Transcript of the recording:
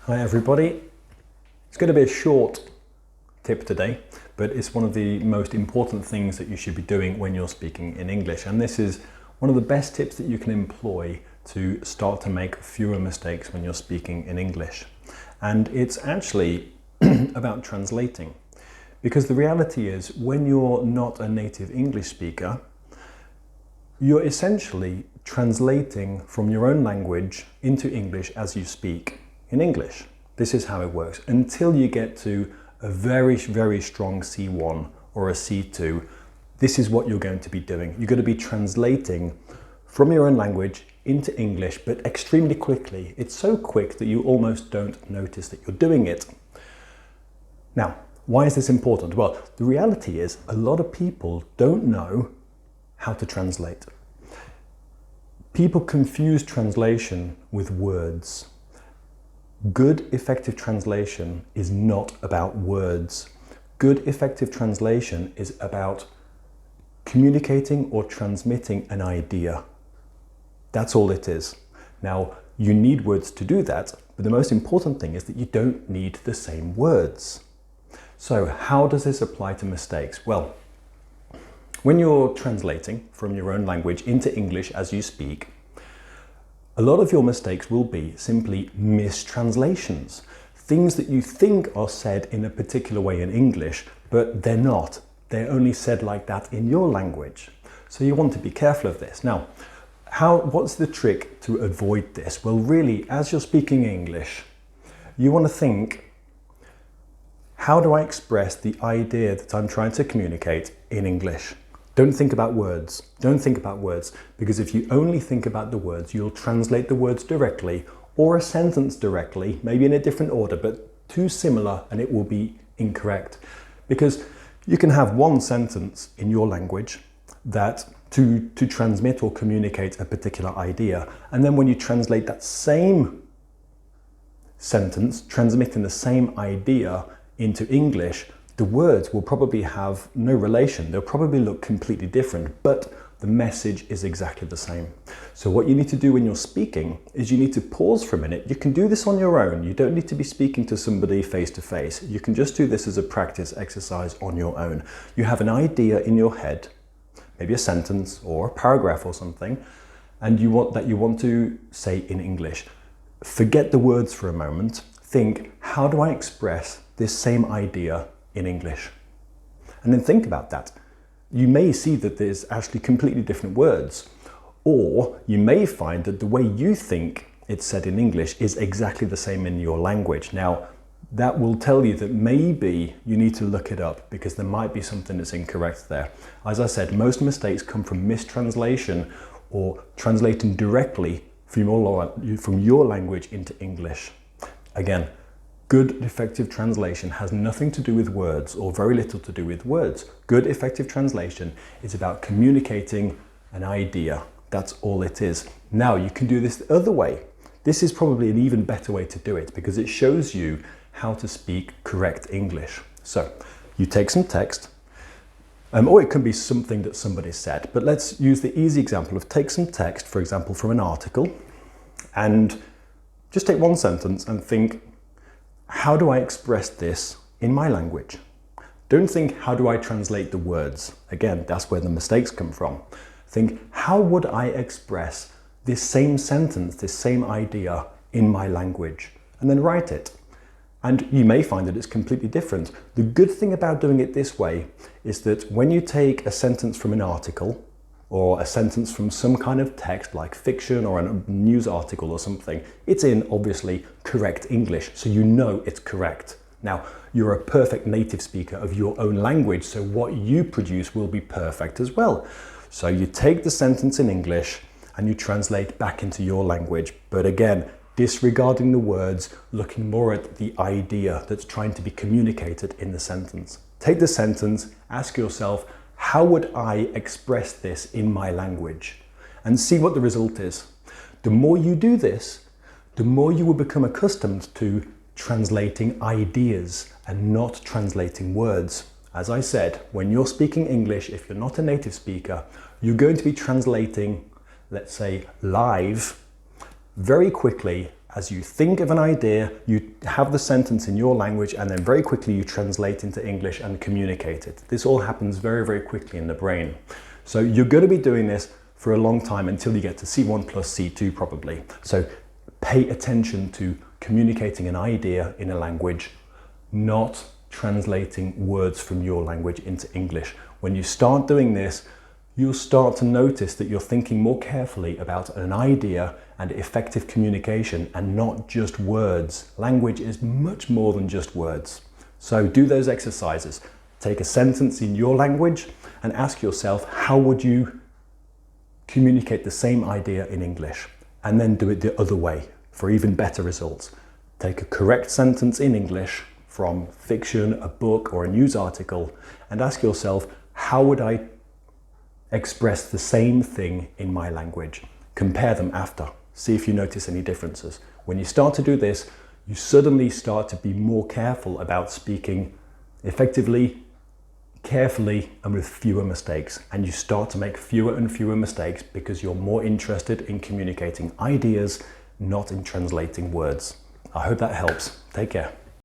Hi everybody. It's going to be a short tip today, but it's one of the most important things that you should be doing when you're speaking in English. And this is one of the best tips that you can employ to start to make fewer mistakes when you're speaking in English. And it's actually about translating. Because the reality is, when you're not a native English speaker, you're essentially translating from your own language into English as you speak in English. This is how it works. Until you get to a very, very strong C1 or a C2, this is what you're going to be doing. You're going to be translating from your own language into English, but extremely quickly. It's so quick that you almost don't notice that you're doing it. Now, why is this important? Well, the reality is a lot of people don't know how to translate. People confuse translation with words. Good, effective translation is not about words. Good, effective translation is about communicating or transmitting an idea. That's all it is. Now, you need words to do that, but the most important thing is that you don't need the same words. So, how does this apply to mistakes? Well, when you're translating from your own language into English as you speak, a lot of your mistakes will be simply mistranslations. Things that you think are said in a particular way in English, but they're not. They're only said like that in your language. So you want to be careful of this. Now, what's the trick to avoid this? Well, really, as you're speaking English, you want to think, how do I express the idea that I'm trying to communicate in English? Don't think about words. Don't think about words, because if you only think about the words, you'll translate the words directly or a sentence directly, maybe in a different order, but too similar, and it will be incorrect. Because you can have one sentence in your language that to transmit or communicate a particular idea, and then when you translate that same sentence, transmitting the same idea into English, the words will probably have no relation. They'll probably look completely different, but the message is exactly the same. So what you need to do when you're speaking is you need to pause for a minute. You can do this on your own. You don't need to be speaking to somebody face to face. You can just do this as a practice exercise on your own. You have an idea in your head, maybe a sentence or a paragraph or something, and you want to say in English. Forget the words for a moment. Think, how do I express this same idea in English? And then think about that. You may see that there's actually completely different words, or you may find that the way you think it's said in English is exactly the same in your language. Now, that will tell you that maybe you need to look it up, because there might be something that's incorrect there. As I said, most mistakes come from mistranslation or translating directly from your language into English. Again, good, effective translation has nothing to do with words, or very little to do with words. Good, effective translation is about communicating an idea. That's all it is. Now, you can do this the other way. This is probably an even better way to do it, because it shows you how to speak correct English. So, you take some text, or it can be something that somebody said, but let's use the easy example of take some text, for example, from an article, and just take one sentence and think, how do I express this in my language? Don't think, how do I translate the words? Again, that's where the mistakes come from. Think, how would I express this same sentence, this same idea in my language? And then write it. And you may find that it's completely different. The good thing about doing it this way is that when you take a sentence from an article, or a sentence from some kind of text like fiction or a news article or something, it's in obviously correct English, so you know it's correct. Now, you're a perfect native speaker of your own language, so what you produce will be perfect as well. So you take the sentence in English and you translate back into your language, but again, disregarding the words, looking more at the idea that's trying to be communicated in the sentence. Take the sentence, ask yourself, how would I express this in my language? And see what the result is. The more you do this, the more you will become accustomed to translating ideas and not translating words. As I said, when you're speaking English, if you're not a native speaker, you're going to be translating, let's say, live very quickly As you think of an idea, you have the sentence in your language, and then very quickly you translate into English and communicate it. This all happens very, very quickly in the brain. So you're going to be doing this for a long time until you get to C1 plus C2 probably. So pay attention to communicating an idea in a language, not translating words from your language into English. When you start doing this, you'll start to notice that you're thinking more carefully about an idea and effective communication and not just words. Language is much more than just words. So do those exercises. Take a sentence in your language and ask yourself, how would you communicate the same idea in English? And then do it the other way for even better results. Take a correct sentence in English from fiction, a book, or a news article, and ask yourself, how would I express the same thing in my language? Compare them after. See if you notice any differences. When you start to do this, you suddenly start to be more careful about speaking effectively, carefully, and with fewer mistakes. And you start to make fewer and fewer mistakes because you're more interested in communicating ideas, not in translating words. I hope that helps. Take care.